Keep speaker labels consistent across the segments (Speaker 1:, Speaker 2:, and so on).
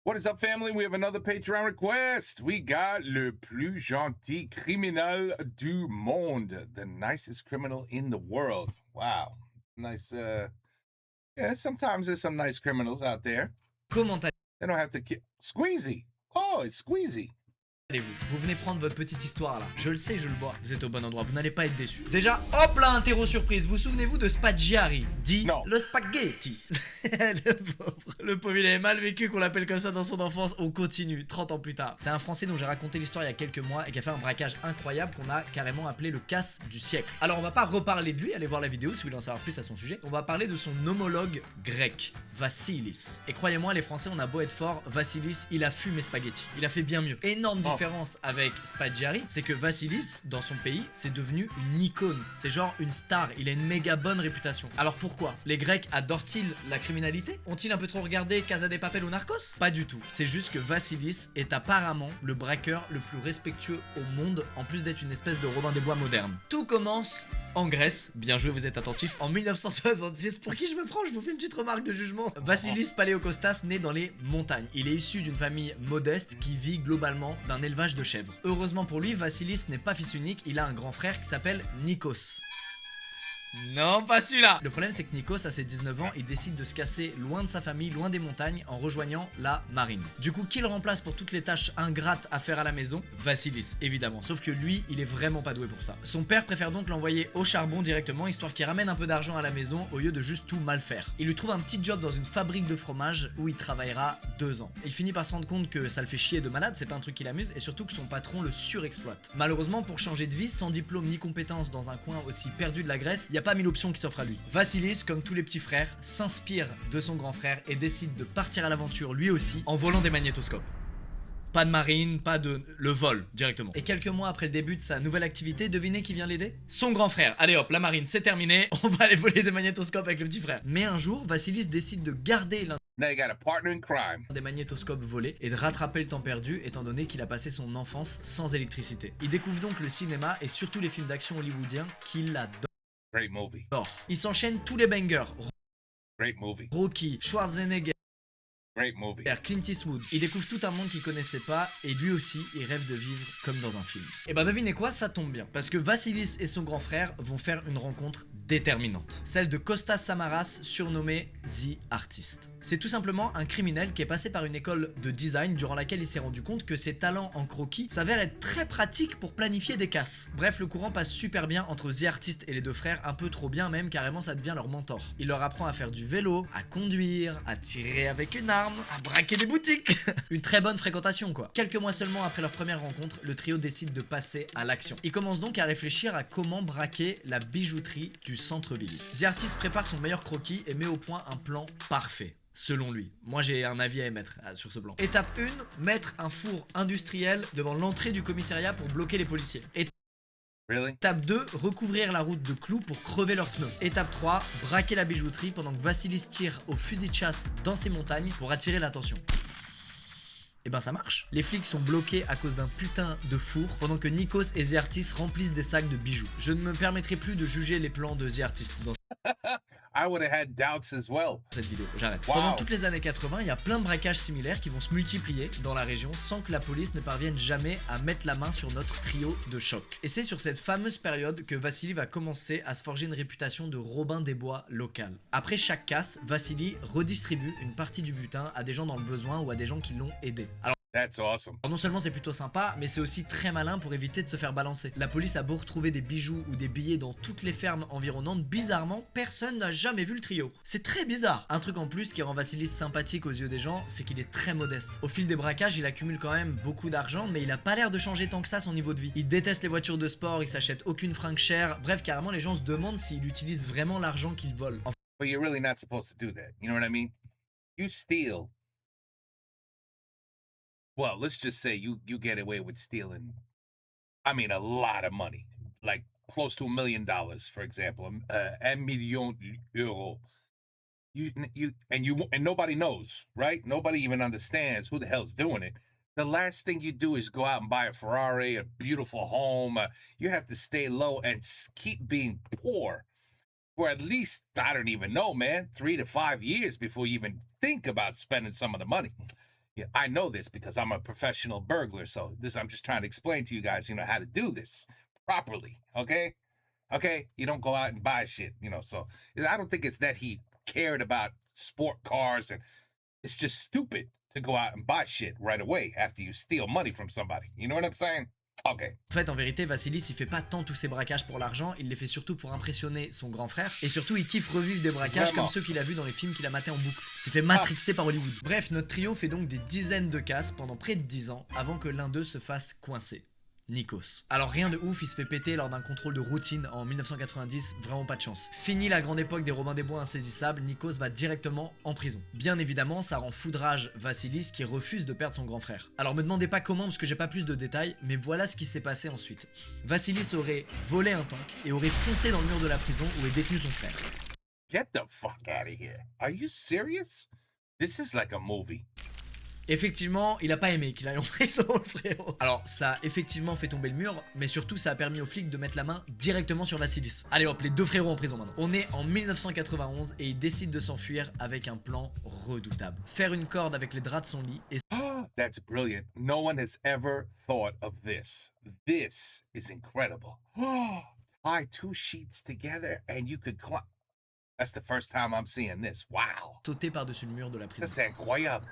Speaker 1: What is up, family? We have another Patreon request. We got le plus gentil criminel du monde, the nicest criminal in the world. Wow, nice. Yeah, sometimes there's some nice criminals out there.
Speaker 2: Comment
Speaker 1: They don't have to kill. Squeezy. Oh, it's Squeezy.
Speaker 2: allez-vous? Vous venez prendre votre petite histoire là. Je le sais, je le vois. Vous êtes au bon endroit, vous n'allez pas être déçus. Déjà, hop là, interro surprise. Vous souvenez-vous de Spaggiari, dit
Speaker 1: Non.
Speaker 2: le spaghetti. Le pauvre, il avait mal vécu qu'on l'appelle comme ça dans son enfance. On continue, 30 ans plus tard. C'est un Français dont j'ai raconté l'histoire il y a quelques mois et qui a fait un braquage incroyable qu'on a carrément appelé le casse du siècle. Alors on va pas reparler de lui, allez voir la vidéo si vous voulez en savoir plus à son sujet. On va parler de son homologue grec, Vassilis. Et croyez-moi, les Français, on a beau être fort, Vassilis, il a fumé spaghetti. Il a fait bien mieux. Énorme différence avec Spaggiari, c'est que Vassilis, dans son pays, c'est devenu une icône. C'est genre une star, il a une méga bonne réputation. Alors pourquoi? Les Grecs adorent-ils la criminalité? Ont-ils un peu trop regardé Casa de Papel ou Narcos? Pas du tout. C'est juste que Vassilis est apparemment le braqueur le plus respectueux au monde, en plus d'être une espèce de Robin des Bois moderne. Tout commence en Grèce, bien joué, vous êtes attentifs, en 1966. Pour qui je me prends? Je vous fais une petite remarque de jugement. Vassilis Paleokostas naît dans les montagnes. Il est issu d'une famille modeste qui vit globalement d'un élevage de chèvres. Heureusement pour lui, Vassilis n'est pas fils unique, il a un grand frère qui s'appelle Nikos. Non, pas celui-là. Le problème, c'est que Nikos, à ses 19 ans, il décide de se casser loin de sa famille, loin des montagnes, en rejoignant la marine. Du coup, qui le remplace pour toutes les tâches ingrates à faire à la maison? Vassilis, évidemment. Sauf que lui, il est vraiment pas doué pour ça. Son père préfère donc l'envoyer au charbon directement, histoire qu'il ramène un peu d'argent à la maison, au lieu de juste tout mal faire. Il lui trouve un petit job dans une fabrique de fromage, où il travaillera 2 ans. Il finit par se rendre compte que ça le fait chier de malade, c'est pas un truc qui l'amuse, et surtout que son patron le surexploite. Malheureusement, pour changer de vie, sans diplôme ni compétences dans un coin aussi perdu de la Grèce, y a pas mille options qui s'offrent à lui. Vassilis, comme tous les petits frères, s'inspire de son grand frère et décide de partir à l'aventure lui aussi en volant des magnétoscopes. Pas de marine, pas de... le vol, directement. Et quelques mois après le début de sa nouvelle activité, devinez qui vient l'aider? Son grand frère. Allez hop, la marine, c'est terminé, on va aller voler des magnétoscopes avec le petit frère. Mais un jour, Vassilis décide de garder l'un
Speaker 1: Now you got a partner in crime.
Speaker 2: des magnétoscopes volés et de rattraper le temps perdu étant donné qu'il a passé son enfance sans électricité. Il découvre donc le cinéma et surtout les films d'action hollywoodiens qu'il adore.
Speaker 1: Great movie.
Speaker 2: Il s'enchaîne tous les bangers.
Speaker 1: Great movie.
Speaker 2: Rocky, Schwarzenegger,
Speaker 1: Great movie.
Speaker 2: Clint Eastwood. Il découvre tout un monde qu'il connaissait pas et lui aussi, il rêve de vivre comme dans un film. Et bah devinez quoi, ça tombe bien. Parce que Vassilis et son grand frère vont faire une rencontre déterminante. Celle de Kostas Samaras, surnommé The Artist. C'est tout simplement un criminel qui est passé par une école de design durant laquelle il s'est rendu compte que ses talents en croquis s'avèrent être très pratiques pour planifier des casses. Bref, le courant passe super bien entre The Artist et les deux frères, un peu trop bien même, carrément ça devient leur mentor. Il leur apprend à faire du vélo, à conduire, à tirer avec une arme, à braquer des boutiques. Une très bonne fréquentation quoi. Quelques mois seulement après leur première rencontre, le trio décide de passer à l'action. Ils commencent donc à réfléchir à comment braquer la bijouterie du centre-ville. The Artist prépare son meilleur croquis et met au point un plan parfait. Selon lui. Moi j'ai un avis à émettre sur ce plan. Étape 1, mettre un four industriel devant l'entrée du commissariat pour bloquer les policiers.
Speaker 1: Really?
Speaker 2: Étape 2, recouvrir la route de clous pour crever leurs pneus. Étape 3, braquer la bijouterie pendant que Vassilis tire au fusil de chasse dans ces montagnes pour attirer l'attention. Et ben ça marche. Les flics sont bloqués à cause d'un putain de four pendant que Nikos et The Artist remplissent des sacs de bijoux. Je ne me permettrai plus de juger les plans de The Artist dans
Speaker 1: I would have had doubts as well.
Speaker 2: cette vidéo, j'arrête.
Speaker 1: Wow.
Speaker 2: Pendant toutes les années 80, il y a plein de braquages similaires qui vont se multiplier dans la région sans que la police ne parvienne jamais à mettre la main sur notre trio de choc. Et c'est sur cette fameuse période que Vassili va commencer à se forger une réputation de Robin des Bois local. Après chaque casse, Vassili redistribue une partie du butin à des gens dans le besoin ou à des gens qui l'ont aidé.
Speaker 1: That's awesome.
Speaker 2: Alors non seulement c'est plutôt sympa, mais c'est aussi très malin pour éviter de se faire balancer. La police a beau retrouver des bijoux ou des billets dans toutes les fermes environnantes, bizarrement, personne n'a jamais vu le trio. C'est très bizarre. Un truc en plus qui rend Vassilis sympathique aux yeux des gens, c'est qu'il est très modeste. Au fil des braquages, il accumule quand même beaucoup d'argent, mais il a pas l'air de changer tant que ça son niveau de vie. Il déteste les voitures de sport, il s'achète aucune fringue chère, bref, carrément les gens se demandent s'il utilise vraiment l'argent qu'il vole.
Speaker 1: But you're really not supposed to do that. You know what I mean? You steal. Well, let's just say you get away with stealing. I mean, a lot of money, like close to $1 million, for example, $1 million. And nobody knows, right? Nobody even understands who the hell's doing it. The last thing you do is go out and buy a Ferrari, a beautiful home. You have to stay low and keep being poor for at least, I don't even know, man, 3 to 5 years before you even think about spending some of the money. Yeah, I know this because I'm a professional burglar. So this, I'm just trying to explain to you guys, how to do this properly. Okay. Okay. You don't go out and buy shit, so I don't think it's that he cared about sport cars, and it's just stupid to go out and buy shit right away after you steal money from somebody. You know what I'm saying? Okay.
Speaker 2: En fait, en vérité, Vassilis, il fait pas tant tous ses braquages pour l'argent, il les fait surtout pour impressionner son grand frère, et surtout il kiffe revivre des braquages
Speaker 1: Vraiment.
Speaker 2: comme ceux qu'il a vus dans les films qu'il a matés en boucle. Il s'est fait matrixer par Hollywood. Bref, notre trio fait donc des dizaines de casses pendant près de 10 ans avant que l'un d'eux se fasse coincer. Nikos. Alors rien de ouf, il se fait péter lors d'un contrôle de routine en 1990, vraiment pas de chance. Fini la grande époque des Robins des Bois insaisissables, Nikos va directement en prison. Bien évidemment, ça rend foudrage Vassilis qui refuse de perdre son grand frère. Alors me demandez pas comment parce que j'ai pas plus de détails, mais voilà ce qui s'est passé ensuite. Vassilis aurait volé un tank et aurait foncé dans le mur de la prison où est détenu son frère.
Speaker 1: Get the fuck out of here. Are you serious? This is like a movie.
Speaker 2: Effectivement, il a pas aimé qu'il aille en prison, le frérot. Alors, ça a effectivement fait tomber le mur, mais surtout, ça a permis aux flics de mettre la main directement sur Vassilis. Allez hop, les deux frérots en prison maintenant. On est en 1991 et il décide de s'enfuir avec un plan redoutable. Faire une corde avec les draps de son lit et...
Speaker 1: That's brilliant. No one has ever thought of this. This is incredible. Tie two sheets together and you could climb. That's the first time I'm seeing this. Wow.
Speaker 2: sauter par-dessus le mur de la prison.
Speaker 1: Ça, c'est incroyable.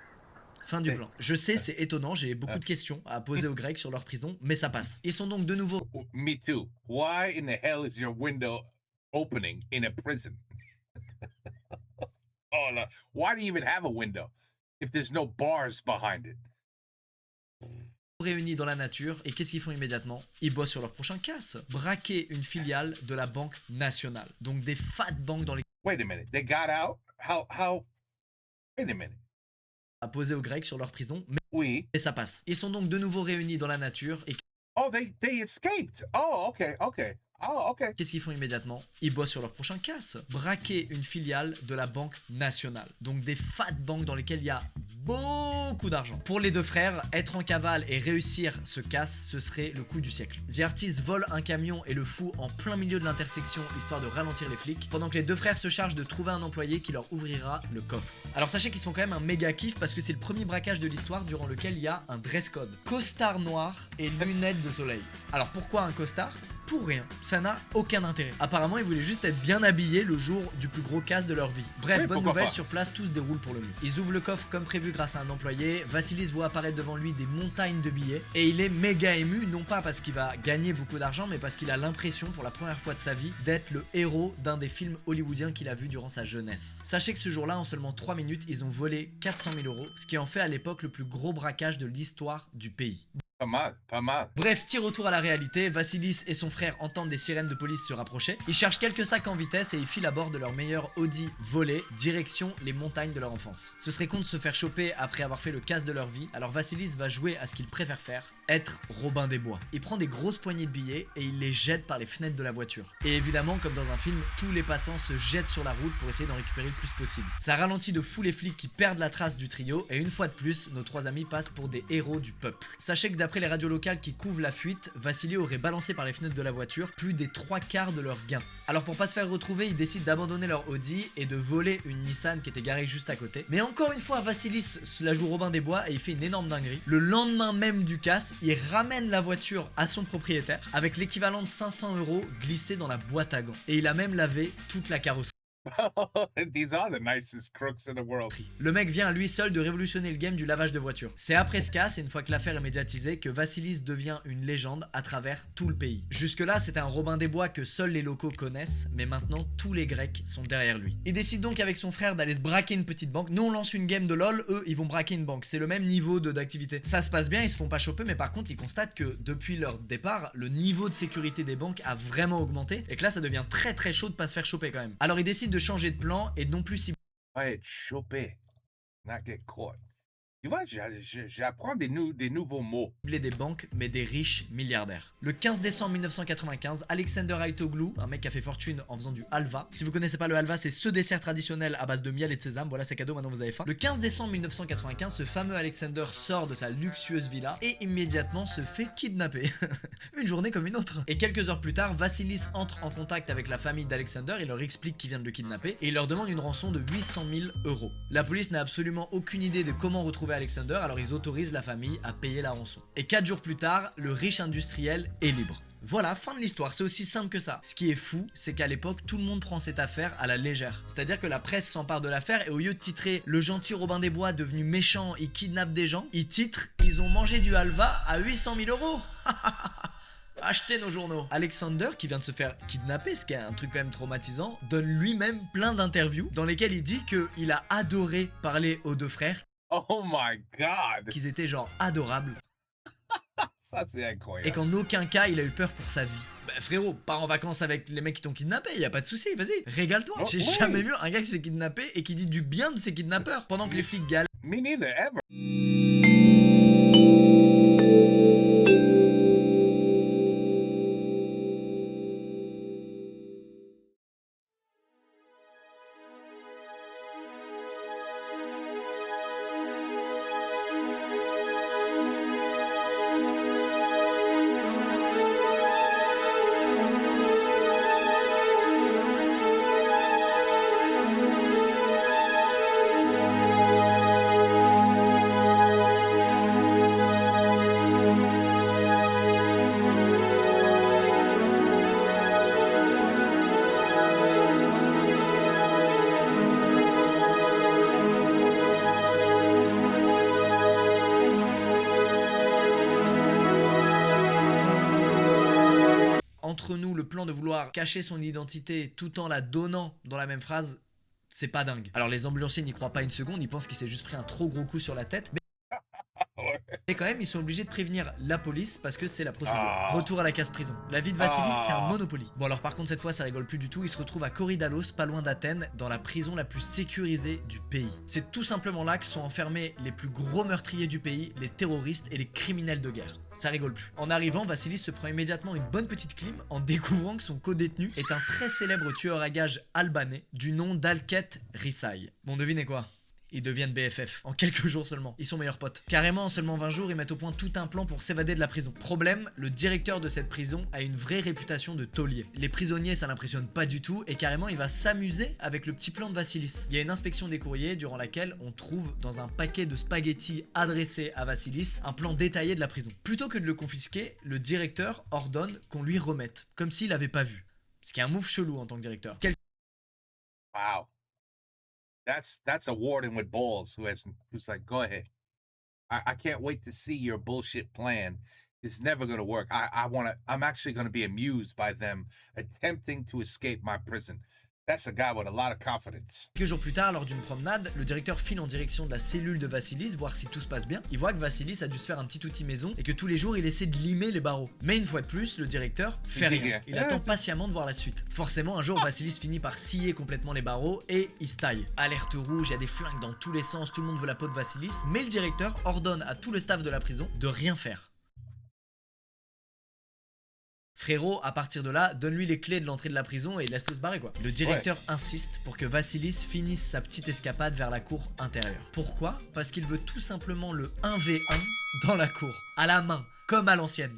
Speaker 2: Fin du plan. Je sais, c'est étonnant, j'ai beaucoup de questions à poser aux Grecs sur leur prison, mais ça passe. Ils sont donc de nouveau...
Speaker 1: Me too. Why in the hell is your window opening in a prison? Oh, no. Why do you even have a window if there's no bars behind it?
Speaker 2: Réunis dans la nature, et qu'est-ce qu'ils font immédiatement? Ils bossent sur leur prochain casse. Braquer une filiale de la Banque Nationale. Donc des fat banques dans les...
Speaker 1: Wait a minute. They got out? How? Wait a minute.
Speaker 2: à poser aux Grecs sur leur prison,
Speaker 1: Oui.
Speaker 2: mais ça passe. Ils sont donc de nouveau réunis dans la nature, et
Speaker 1: Oh, they escaped. Oh, okay. Oh, okay.
Speaker 2: qu'est-ce qu'ils font immédiatement? Ils bossent sur leur prochain casse. Braquer une filiale de la Banque Nationale. Donc des fat banques dans lesquelles il y a beaucoup d'argent. Pour les deux frères, être en cavale et réussir ce casse, ce serait le coup du siècle. The Artist vole un camion et le fout en plein milieu de l'intersection, histoire de ralentir les flics, pendant que les deux frères se chargent de trouver un employé qui leur ouvrira le coffre. Alors sachez qu'ils sont quand même un méga kiff parce que c'est le premier braquage de l'histoire durant lequel il y a un dress code. Costard noir et lunettes de soleil. Alors pourquoi un costard? Pour rien, ça n'a aucun intérêt. Apparemment, ils voulaient juste être bien habillés le jour du plus gros casse de leur vie. Bref,
Speaker 1: Oui,
Speaker 2: bonne
Speaker 1: pourquoi
Speaker 2: nouvelle,
Speaker 1: pas.
Speaker 2: sur place, tout se déroule pour le mieux. Ils ouvrent le coffre comme prévu grâce à un employé, Vassilis voit apparaître devant lui des montagnes de billets, et il est méga ému, non pas parce qu'il va gagner beaucoup d'argent, mais parce qu'il a l'impression, pour la première fois de sa vie, d'être le héros d'un des films hollywoodiens qu'il a vu durant sa jeunesse. Sachez que ce jour-là, en seulement 3 minutes, ils ont volé 400 000 €, ce qui en fait à l'époque le plus gros braquage de l'histoire du pays.
Speaker 1: Pas mal.
Speaker 2: Bref, petit retour à la réalité, Vassilis et son frère entendent des sirènes de police se rapprocher. Ils cherchent quelques sacs en vitesse et ils filent à bord de leur meilleur Audi volé, direction les montagnes de leur enfance. Ce serait con de se faire choper après avoir fait le casse de leur vie, alors Vassilis va jouer à ce qu'il préfère faire, être Robin des Bois. Il prend des grosses poignées de billets et il les jette par les fenêtres de la voiture. Et évidemment, comme dans un film, tous les passants se jettent sur la route pour essayer d'en récupérer le plus possible. Ça ralentit de fou les flics qui perdent la trace du trio, et une fois de plus, nos trois amis passent pour des héros du peuple. Sachez que d'après les radios locales qui couvrent la fuite, Vassili aurait balancé par les fenêtres de la voiture plus des 3/4 de leurs gains. Alors pour pas se faire retrouver, ils décident d'abandonner leur Audi et de voler une Nissan qui était garée juste à côté. Mais encore une fois, Vassilis se la joue Robin des Bois et il fait une énorme dinguerie. Le lendemain même du casse, il ramène la voiture à son propriétaire avec l'équivalent de 500 € glissé dans la boîte à gants. Et il a même lavé toute la carrosserie.
Speaker 1: These are the nicest crooks in the world.
Speaker 2: Le mec vient à lui seul de révolutionner le game du lavage de voitures. C'est après ce casse, et une fois que l'affaire est médiatisée, que Vassilis devient une légende à travers tout le pays. Jusque là, c'était un Robin des Bois que seuls les locaux connaissent, mais maintenant tous les Grecs sont derrière lui. Il décide donc avec son frère d'aller se braquer une petite banque. Nous on lance une game de LOL, eux ils vont braquer une banque. C'est le même niveau d'activité. Ça se passe bien, ils se font pas choper, mais par contre ils constatent que depuis leur départ, le niveau de sécurité des banques a vraiment augmenté, et que là ça devient très très chaud de pas se faire choper quand même. Alors ils décident de changer de plan et de non plus cibler
Speaker 1: Ouais, être chopé, not get caught. Tu vois, j'apprends des nouveaux mots.
Speaker 2: des banques, mais des riches milliardaires. Le 15 décembre 1995, Alexander Aytoglu, un mec qui a fait fortune en faisant du halva. Si vous connaissez pas le halva, c'est ce dessert traditionnel à base de miel et de sésame. Voilà, c'est cadeau, maintenant vous avez faim. Le 15 décembre 1995, ce fameux Alexander sort de sa luxueuse villa et immédiatement se fait kidnapper. Une journée comme une autre. Et quelques heures plus tard, Vassilis entre en contact avec la famille d'Alexander et leur explique qu'il vient de le kidnapper et il leur demande une rançon de 800 000 €. La police n'a absolument aucune idée de comment retrouver sauver Alexander, alors ils autorisent la famille à payer la rançon. Et 4 jours plus tard, le riche industriel est libre. Voilà, fin de l'histoire, c'est aussi simple que ça. Ce qui est fou, c'est qu'à l'époque, tout le monde prend cette affaire à la légère. C'est-à-dire que la presse s'empare de l'affaire et au lieu de titrer « Le gentil Robin des Bois devenu méchant, il kidnappe des gens », ils titrent « Ils ont mangé du halva à 800 000 euros ». Achetez nos journaux. Alexander, qui vient de se faire kidnapper, ce qui est un truc quand même traumatisant, donne lui-même plein d'interviews dans lesquelles il dit qu'il a adoré parler aux 2 frères,
Speaker 1: Oh my God!
Speaker 2: qu'ils étaient genre adorables,
Speaker 1: Ça, c'est
Speaker 2: et
Speaker 1: incroyable.
Speaker 2: qu'en aucun cas il a eu peur pour sa vie. Bah frérot, pars en vacances avec les mecs qui t'ont kidnappé, y a pas de souci, vas-y, régale-toi.
Speaker 1: Oh,
Speaker 2: J'ai
Speaker 1: oui.
Speaker 2: jamais vu un gars qui se fait kidnapper et qui dit du bien de ses kidnappeurs pendant que les flics galèrent.
Speaker 1: Me neither, ever.
Speaker 2: Entre nous, le plan de vouloir cacher son identité tout en la donnant dans la même phrase, c'est pas dingue. Alors les ambulanciers n'y croient pas une seconde, ils pensent qu'il s'est juste pris un trop gros coup sur la tête, mais quand même ils sont obligés de prévenir la police parce que c'est la procédure.
Speaker 1: Ah.
Speaker 2: Retour à la case prison. La vie de Vassilis, c'est un Monopoly. Bon alors par contre cette fois ça rigole plus du tout, il se retrouve à Korydallos, pas loin d'Athènes, dans la prison la plus sécurisée du pays. C'est tout simplement là que sont enfermés les plus gros meurtriers du pays, les terroristes et les criminels de guerre. Ça rigole plus. En arrivant, Vassilis se prend immédiatement une bonne petite clim en découvrant que son co-détenu est un très célèbre tueur à gages albanais du nom d'Alket Risai. Bon devinez quoi? Ils deviennent BFF en quelques jours seulement. Ils sont meilleurs potes. Carrément, en seulement 20 jours, ils mettent au point tout un plan pour s'évader de la prison. Problème, le directeur de cette prison a une vraie réputation de taulier. Les prisonniers, ça l'impressionne pas du tout et carrément, il va s'amuser avec le petit plan de Vassilis. Il y a une inspection des courriers durant laquelle on trouve dans un paquet de spaghettis adressé à Vassilis un plan détaillé de la prison. Plutôt que de le confisquer, le directeur ordonne qu'on lui remette, comme s'il l'avait pas vu. Ce qui est un move chelou en tant que directeur.
Speaker 1: Wow. That's a warden with balls who's like, go ahead. I can't wait to see your bullshit plan. It's never gonna work. I'm actually gonna be amused by them attempting to escape my prison. That's a guy with a lot of confidence.
Speaker 2: Quelques jours plus tard, lors d'une promenade, le directeur file en direction de la cellule de Vassilis, voir si tout se passe bien. Il voit que Vassilis a dû se faire un petit outil maison et que tous les jours il essaie de limer les barreaux. Mais une fois de plus, le directeur fait rien. Il attend patiemment de voir la suite. Forcément, un jour, Vassilis finit par scier complètement les barreaux et il se taille. Alerte rouge, il y a des flingues dans tous les sens, tout le monde veut la peau de Vassilis, mais le directeur ordonne à tout le staff de la prison de rien faire. Frérot, à partir de là, donne-lui les clés de l'entrée de la prison et laisse-le se barrer quoi. Le directeur insiste pour que Vassilis finisse sa petite escapade vers la cour intérieure. Pourquoi? Parce qu'il veut tout simplement le 1v1 dans la cour, à la main, comme à l'ancienne.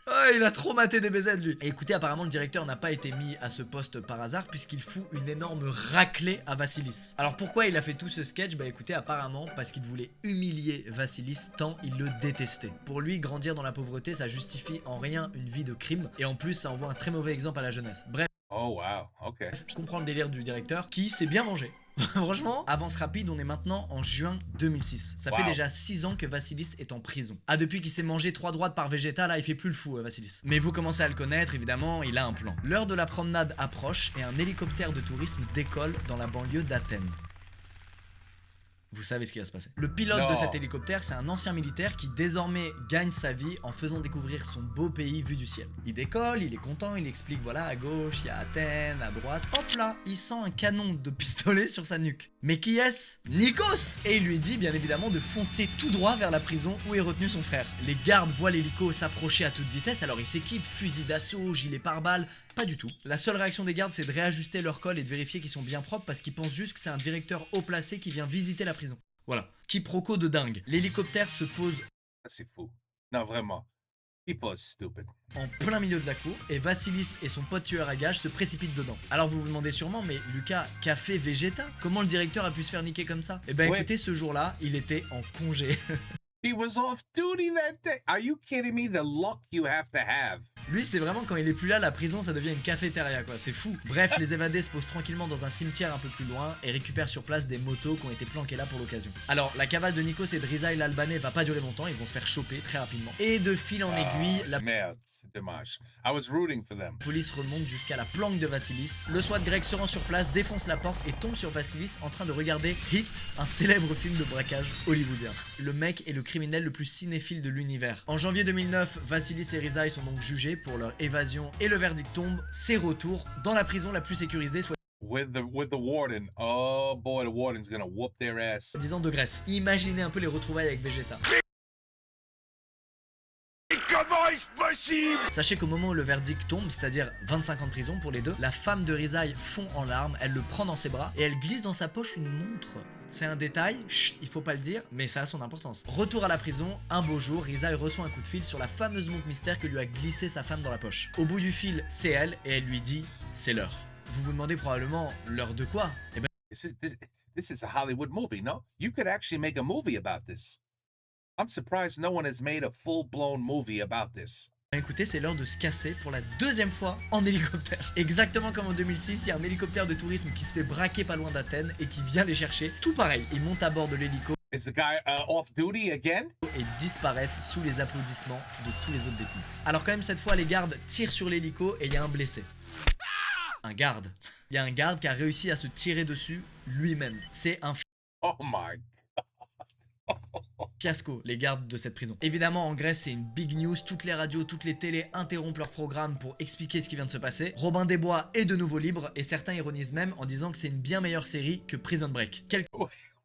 Speaker 2: Oh, il a trop maté des BZ lui. Et écoutez, apparemment le directeur n'a pas été mis à ce poste par hasard puisqu'il fout une énorme raclée à Vassilis. Alors pourquoi il a fait tout ce sketch? Bah écoutez, apparemment parce qu'il voulait humilier Vassilis tant il le détestait. Pour lui, grandir dans la pauvreté, ça justifie en rien une vie de crime et en plus ça envoie un très mauvais exemple à la jeunesse. Bref.
Speaker 1: Oh wow, okay.
Speaker 2: Je comprends le délire du directeur qui s'est bien vengé. Franchement, avance rapide, on est maintenant en juin 2006. Ça fait déjà 6 ans que Vassilis est en prison. Ah, depuis qu'il s'est mangé 3 droites par Vegeta, là il fait plus le fou Vassilis. Mais vous commencez à le connaître, évidemment, il a un plan. L'heure de la promenade approche et un hélicoptère de tourisme décolle dans la banlieue d'Athènes. Vous savez ce qui va se passer. Le pilote de cet hélicoptère, c'est un ancien militaire qui désormais gagne sa vie en faisant découvrir son beau pays vu du ciel. Il décolle, il est content, il explique voilà, à gauche, il y a Athènes, à droite. Hop là, il sent un canon de pistolet sur sa nuque. Mais qui est-ce? Nikos! Et il lui dit bien évidemment de foncer tout droit vers la prison où est retenu son frère. Les gardes voient l'hélico s'approcher à toute vitesse, alors ils s'équipent, fusil d'assaut, gilet pare-balles. Pas du tout. La seule réaction des gardes, c'est de réajuster leur col et de vérifier qu'ils sont bien propres parce qu'ils pensent juste que c'est un directeur haut placé qui vient visiter la prison. Voilà. Quiproquo de dingue. L'hélicoptère se pose...
Speaker 1: C'est fou. Non, vraiment. People are stupid.
Speaker 2: En plein milieu de la cour, et Vassilis et son pote tueur à gages se précipitent dedans. Alors vous vous demandez sûrement, mais Lucas, qu'a fait Vegeta? Comment le directeur a pu se faire niquer comme ça? Eh ben
Speaker 1: Ouais.
Speaker 2: écoutez, ce jour-là, il était en congé.
Speaker 1: He was off duty that day. Are you kidding me? The luck you have to have.
Speaker 2: Lui, c'est vraiment quand il est plus là, la prison, ça devient une cafétéria, quoi. C'est fou. Bref, les évadés se posent tranquillement dans un cimetière un peu plus loin et récupèrent sur place des motos qui ont été planquées là pour l'occasion. Alors, la cavale de Nikos et de Rizaï l'Albanais va pas durer longtemps, ils vont se faire choper très rapidement. Et de fil en aiguille, la
Speaker 1: Merde, c'est dommage. I was rooting for them.
Speaker 2: police remonte jusqu'à la planque de Vassilis. Le SWAT grec se rend sur place, défonce la porte et tombe sur Vassilis en train de regarder Hit, un célèbre film de braquage hollywoodien. Le mec est le criminel le plus cinéphile de l'univers. En janvier 2009, Vassilis et Rizaï sont donc jugés pour leur évasion et le verdict tombe, c'est retour dans la prison la plus sécurisée, soit
Speaker 1: With the warden. Oh boy, the warden's gonna whoop their ass.
Speaker 2: disant de Grèce. Imaginez un peu les retrouvailles avec Vegeta.
Speaker 1: Comment est-ce possible?
Speaker 2: Sachez qu'au moment où le verdict tombe, c'est-à-dire 25 ans de prison pour les deux, la femme de Rizaï fond en larmes, elle le prend dans ses bras et elle glisse dans sa poche une montre. C'est un détail, chut, il faut pas le dire, mais ça a son importance. Retour à la prison, un beau jour, Rizaï reçoit un coup de fil sur la fameuse montre mystère que lui a glissé sa femme dans la poche. Au bout du fil, c'est elle et elle lui dit « c'est l'heure ». Vous vous demandez probablement l'heure de quoi? Eh ben
Speaker 1: This is a Hollywood movie, no? You could actually make a movie about this. I'm surprised no one has made a full-blown movie about this.
Speaker 2: écoutez, c'est l'heure de se casser pour la deuxième fois en hélicoptère. Exactement comme en 2006, il y a un hélicoptère de tourisme qui se fait braquer pas loin d'Athènes et qui vient les chercher. Tout pareil, ils montent à bord de l'hélico
Speaker 1: Is the guy off duty again?
Speaker 2: et disparaissent sous les applaudissements de tous les autres détenus. Alors quand même cette fois les gardes tirent sur l'hélico et il y a un blessé. Un garde. Il y a un garde qui a réussi à se tirer dessus lui-même. C'est un
Speaker 1: Oh my.
Speaker 2: fiasco, les gardes de cette prison. Évidemment, en Grèce, c'est une big news. Toutes les radios, toutes les télés interrompent leur programme pour expliquer ce qui vient de se passer. Robin des Bois est de nouveau libre et certains ironisent même en disant que c'est une bien meilleure série que Prison Break.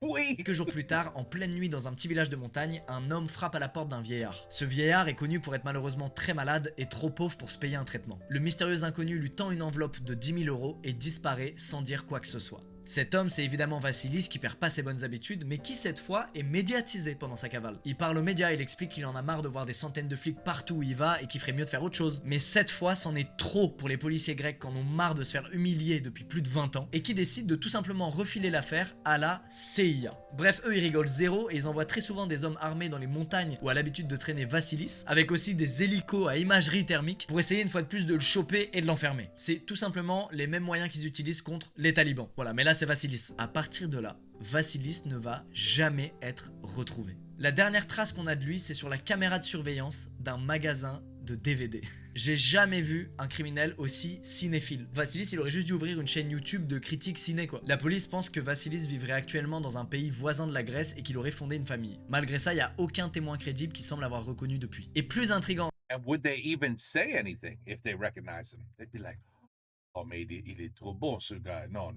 Speaker 1: Oui.
Speaker 2: Quelques jours plus tard, en pleine nuit dans un petit village de montagne, un homme frappe à la porte d'un vieillard. Ce vieillard est connu pour être malheureusement très malade et trop pauvre pour se payer un traitement. Le mystérieux inconnu lui tend une enveloppe de 10 000 € et disparaît sans dire quoi que ce soit. Cet homme, c'est évidemment Vassilis qui perd pas ses bonnes habitudes, mais qui cette fois est médiatisé pendant sa cavale. Il parle aux médias, il explique qu'il en a marre de voir des centaines de flics partout où il va et qu'il ferait mieux de faire autre chose. Mais cette fois, c'en est trop pour les policiers grecs qui en ont marre de se faire humilier depuis plus de 20 ans et qui décident de tout simplement refiler l'affaire à la CIA. Bref, eux ils rigolent zéro et ils envoient très souvent des hommes armés dans les montagnes où a l'habitude de traîner Vassilis, avec aussi des hélicos à imagerie thermique pour essayer une fois de plus de le choper et de l'enfermer. C'est tout simplement les mêmes moyens qu'ils utilisent contre les talibans. Voilà, mais là c'est Vassilis. À partir de là, Vassilis ne va jamais être retrouvé. La dernière trace qu'on a de lui, c'est sur la caméra de surveillance d'un magasin de DVD. J'ai jamais vu un criminel aussi cinéphile. Vassilis, il aurait juste dû ouvrir une chaîne YouTube de critique ciné, quoi. La police pense que Vassilis vivrait actuellement dans un pays voisin de la Grèce et qu'il aurait fondé une famille. Malgré ça, il n'y a aucun témoin crédible qui semble l'avoir reconnu depuis. Et plus intriguant,
Speaker 1: And would they even say anything if they recognize him? They'd be like, oh, mais il est trop bon, ce gars. Non,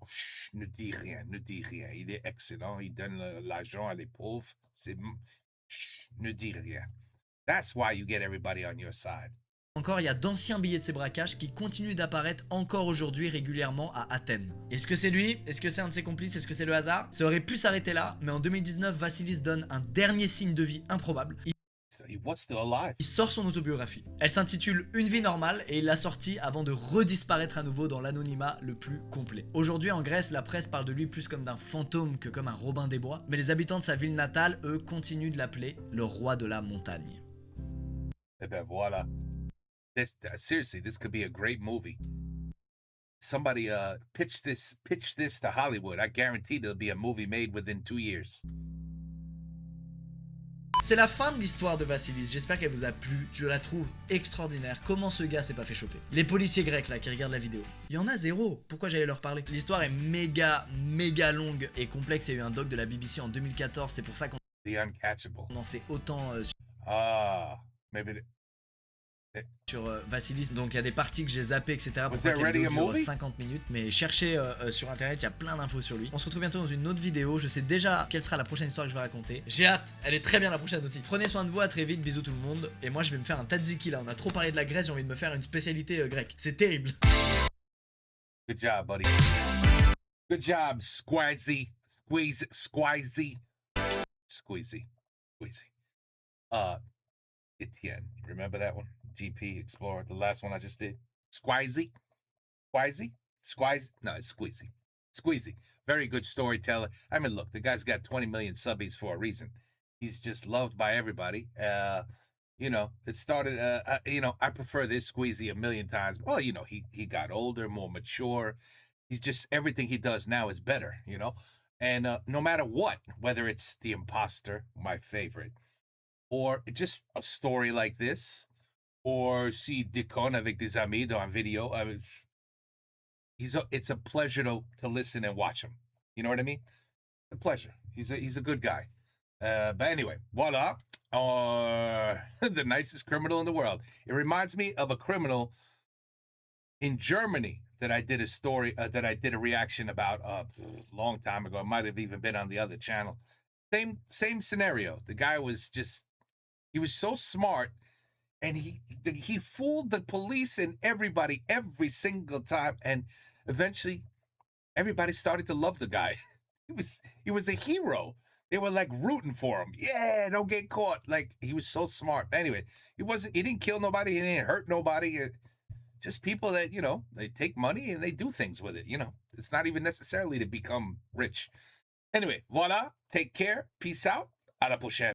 Speaker 1: chut, ne dis rien, ne dis rien. Il est excellent, il donne l'argent à les pauvres. Chut, ne dis rien. That's why you get everybody on your side.
Speaker 2: encore, il y a d'anciens billets de ces braquages qui continuent d'apparaître encore aujourd'hui régulièrement à Athènes. Est-ce que c'est lui? Est-ce que c'est un de ses complices? Est-ce que c'est le hasard? Ça aurait pu s'arrêter là, mais en 2019, Vassilis donne un dernier signe de vie improbable.
Speaker 1: So he was still alive.
Speaker 2: Il sort son autobiographie. Elle s'intitule Une vie normale et il l'a sortie avant de redisparaître à nouveau dans l'anonymat le plus complet. Aujourd'hui en Grèce, la presse parle de lui plus comme d'un fantôme que comme un Robin des Bois, mais les habitants de sa ville natale, eux, continuent de l'appeler le roi de la montagne.
Speaker 1: Eh ben voilà. Seriously, this could be a great movie. Somebody pitch this to Hollywood. I guarantee there'll be a movie made within 2 years.
Speaker 2: C'est la fin de l'histoire de Vassilis, j'espère qu'elle vous a plu, je la trouve extraordinaire, comment ce gars s'est pas fait choper. Les policiers grecs là qui regardent la vidéo, il y en a zéro, pourquoi j'allais leur parler? L'histoire est méga longue et complexe, il y a eu un doc de la BBC en 2014, c'est pour ça qu'on
Speaker 1: The Uncatchable.
Speaker 2: en sait autant
Speaker 1: Maybe.
Speaker 2: sur Vassilis, donc il y a des parties que j'ai zappées etc.
Speaker 1: Was
Speaker 2: Pourquoi
Speaker 1: there
Speaker 2: que la
Speaker 1: already
Speaker 2: vidéo
Speaker 1: a
Speaker 2: dure
Speaker 1: movie?
Speaker 2: 50 minutes, mais cherchez sur internet, il y a plein d'infos sur lui. On se retrouve bientôt dans une autre vidéo, je sais déjà quelle sera la prochaine histoire que je vais raconter. J'ai hâte, elle est très bien la prochaine aussi. Prenez soin de vous, à très vite, bisous tout le monde, et moi je vais me faire un tzatziki là, on a trop parlé de la Grèce, j'ai envie de me faire une spécialité grecque, c'est terrible.
Speaker 1: Good job, buddy. Good job, Squeezy. Squeezy. Etienne. Remember that one? GP Explorer, the last one I just did. Squeezy? Squeezy? Squeezy? No, it's Squeezy. Squeezy. Very good storyteller. I mean, look, the guy's got 20 million subbies for a reason. He's just loved by everybody. You know, it started, you know, I prefer this Squeezy a million times. Well, you know, he got older, more mature. He's just, everything he does now is better, you know? And no matter what, whether it's The Imposter, my favorite, or just a story like this, or see Déconne avec des amis on video, I mean, it's a pleasure to listen and watch him. You know what I mean? A pleasure. He's a good guy. But anyway, voila. The nicest criminal in the world. It reminds me of a criminal in Germany that I did a story, that I did a reaction about a long time ago. It might have even been on the other channel. Same scenario. The guy was just, he was so smart, and he fooled the police and everybody every single time, and eventually everybody started to love the guy. He was a hero. They were like rooting for him. Yeah, don't get caught. Like, he was so smart. Anyway, he didn't kill nobody. He didn't hurt nobody. Just people that, you know, they take money and they do things with it. You know, it's not even necessarily to become rich. Anyway, voila. Take care. Peace out. À la prochaine.